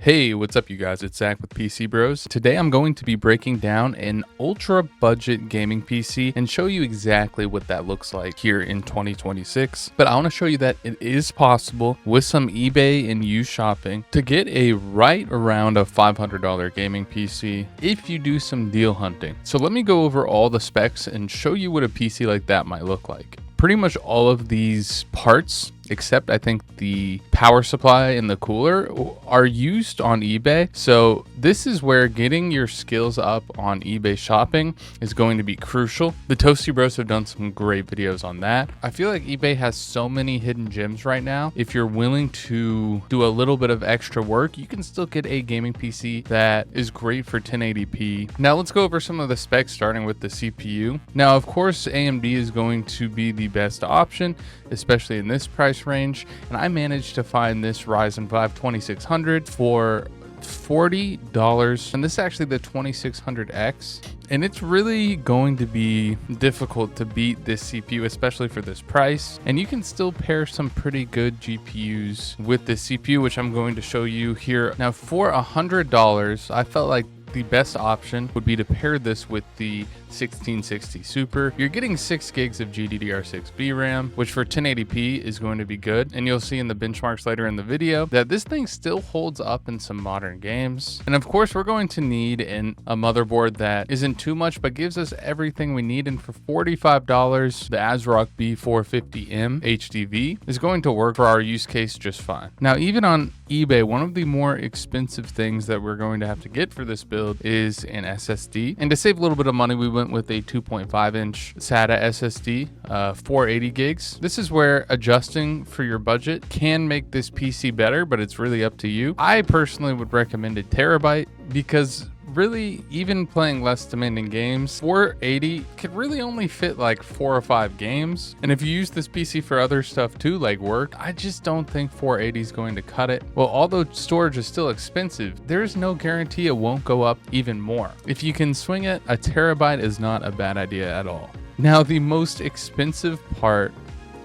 Hey, what's up you guys? It's Zach with PCBros. Today I'm going to be breaking down an ultra budget gaming PC and show you exactly what that looks like here in 2026. But I want to show you that it is possible with some eBay and used shopping to get a right around a $500 gaming PC if you do some deal hunting. So let me go over all the specs and show you what a PC like that might look like. Pretty much all of these parts, except I think the power supply and the cooler, are used on eBay. So this is where getting your skills up on eBay shopping is going to be crucial. The ToastyBros have done some great videos on that. I feel like eBay has so many hidden gems right now. If you're willing to do a little bit of extra work, you can still get a gaming PC that is great for 1080p. Now let's go over some of the specs, starting with the CPU. Now, of course, AMD is going to be the best option, especially in this price range, and I managed to find this Ryzen 5 2600 for $40, and this is actually the 2600X, and it's really going to be difficult to beat this CPU, especially for this price. And you can still pair some pretty good GPUs with this CPU, which I'm going to show you here. Now for $100, I felt like the best option would be to pair this with the 1660 Super. You're getting 6 gigs of GDDR6 VRAM, which for 1080p is going to be good. And you'll see in the benchmarks later in the video that this thing still holds up in some modern games. And of course, we're going to need a motherboard that isn't too much, but gives us everything we need. And for $45, the ASRock B450M HDV is going to work for our use case just fine. Now, even on eBay, one of the more expensive things that we're going to have to get for this build is an SSD. And to save a little bit of money, we went with a 2.5-inch SATA SSD, 480 gigs. This is where adjusting for your budget can make this PC better, but it's really up to you. I personally would recommend a terabyte because really, even playing less demanding games, 480 could really only fit like 4 or 5 games. And if you use this PC for other stuff too, like work, I just don't think 480 is going to cut it. Well, although storage is still expensive, there's no guarantee it won't go up even more. If you can swing it, a terabyte is not a bad idea at all. Now, the most expensive part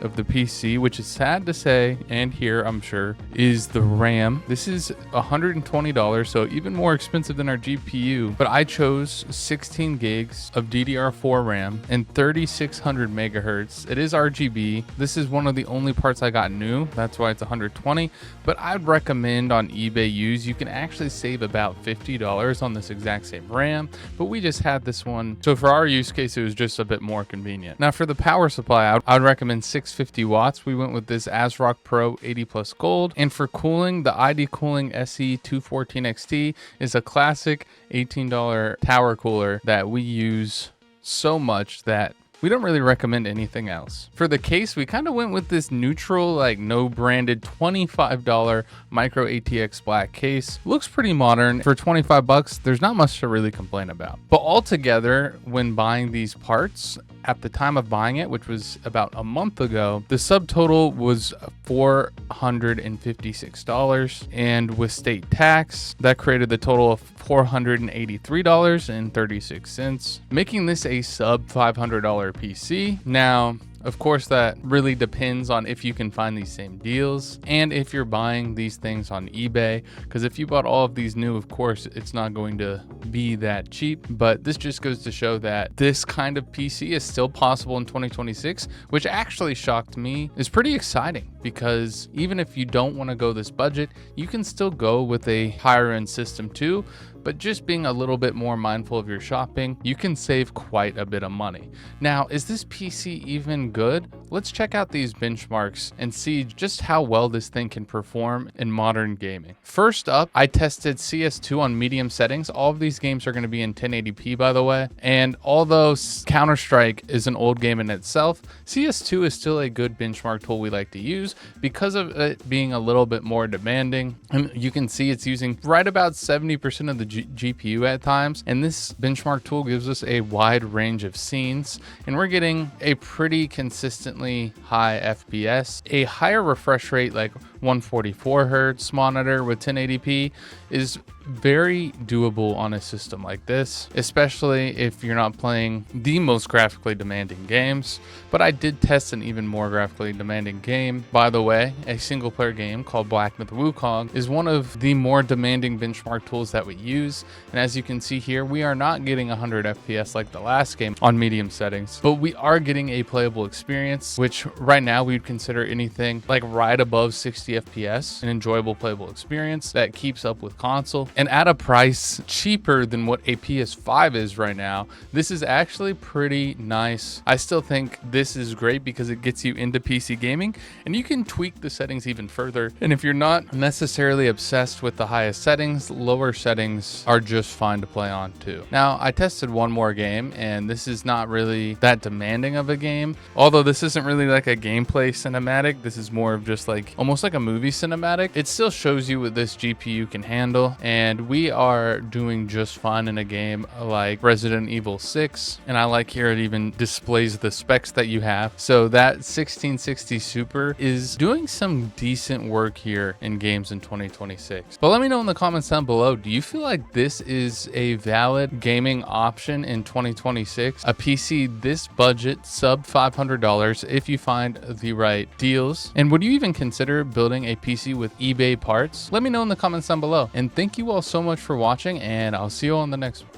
of the PC, which is sad to say, and here I'm sure, is the RAM. This is $120, so even more expensive than our GPU, but I chose 16 gigs of DDR4 RAM and 3600 megahertz. It is RGB. This is one of the only parts I got new. That's why it's $120, but I'd recommend on eBay used, you can actually save about $50 on this exact same RAM, but we just had this one. So for our use case, it was just a bit more convenient. Now for the power supply, I'd recommend 650 watts. We went with this ASRock Pro 80 Plus Gold. And for cooling, the ID Cooling SE214XT is a classic $18 tower cooler that we use so much that we don't really recommend anything else. For the case, we kind of went with this neutral, like no branded $25 micro ATX black case. Looks pretty modern. For 25 bucks, there's not much to really complain about. But altogether, when buying these parts, at the time of buying it, which was about a month ago, the subtotal was $456. And with state tax, that created the total of $483.36, making this a sub $500 PC. Now, of course, that really depends on if you can find these same deals and if you're buying these things on eBay, because if you bought all of these new, of course, it's not going to be that cheap. But this just goes to show that this kind of PC is still possible in 2026, which actually shocked me. Is pretty exciting because even if you don't want to go this budget, you can still go with a higher end system too. But just being a little bit more mindful of your shopping, you can save quite a bit of money. Now, is this PC even good? Let's check out these benchmarks and see just how well this thing can perform in modern gaming. First up, I tested CS2 on medium settings. All of these games are going to be in 1080p, by the way. And although Counter-Strike is an old game in itself, CS2 is still a good benchmark tool we like to use because of it being a little bit more demanding. And you can see it's using right about 70% of the GPU at times, and this benchmark tool gives us a wide range of scenes, and we're getting a pretty consistently high FPS, a higher refresh rate, like 144 hertz monitor with 1080p is very doable on a system like this, especially if you're not playing the most graphically demanding games. But I did test an even more graphically demanding game. By the way, a single player game called Black Myth Wukong is one of the more demanding benchmark tools that we use. And as you can see here, we are not getting 100 FPS like the last game on medium settings, but we are getting a playable experience, which right now we'd consider anything like right above 60 FPS, an enjoyable playable experience that keeps up with console. And at a price cheaper than what a PS5 is right now, this is actually pretty nice. I still think this is great because it gets you into PC gaming and you can tweak the settings even further. And if you're not necessarily obsessed with the highest settings, lower settings are just fine to play on too. Now, I tested one more game and this is not really that demanding of a game. Although this isn't really like a gameplay cinematic, this is more of just like almost like a movie cinematic. It still shows you what this GPU can handle, and we are doing just fine in a game like Resident Evil 6. And I like here it even displays the specs that you have. So that 1660 Super is doing some decent work here in games in 2026. But let me know in the comments down below, do you feel like this is a valid gaming option in 2026? A PC this budget, sub $500 if you find the right deals? And would you even consider building a PC with eBay parts? Let me know in the comments down below. And thank you all so much for watching, and I'll see you on the next one.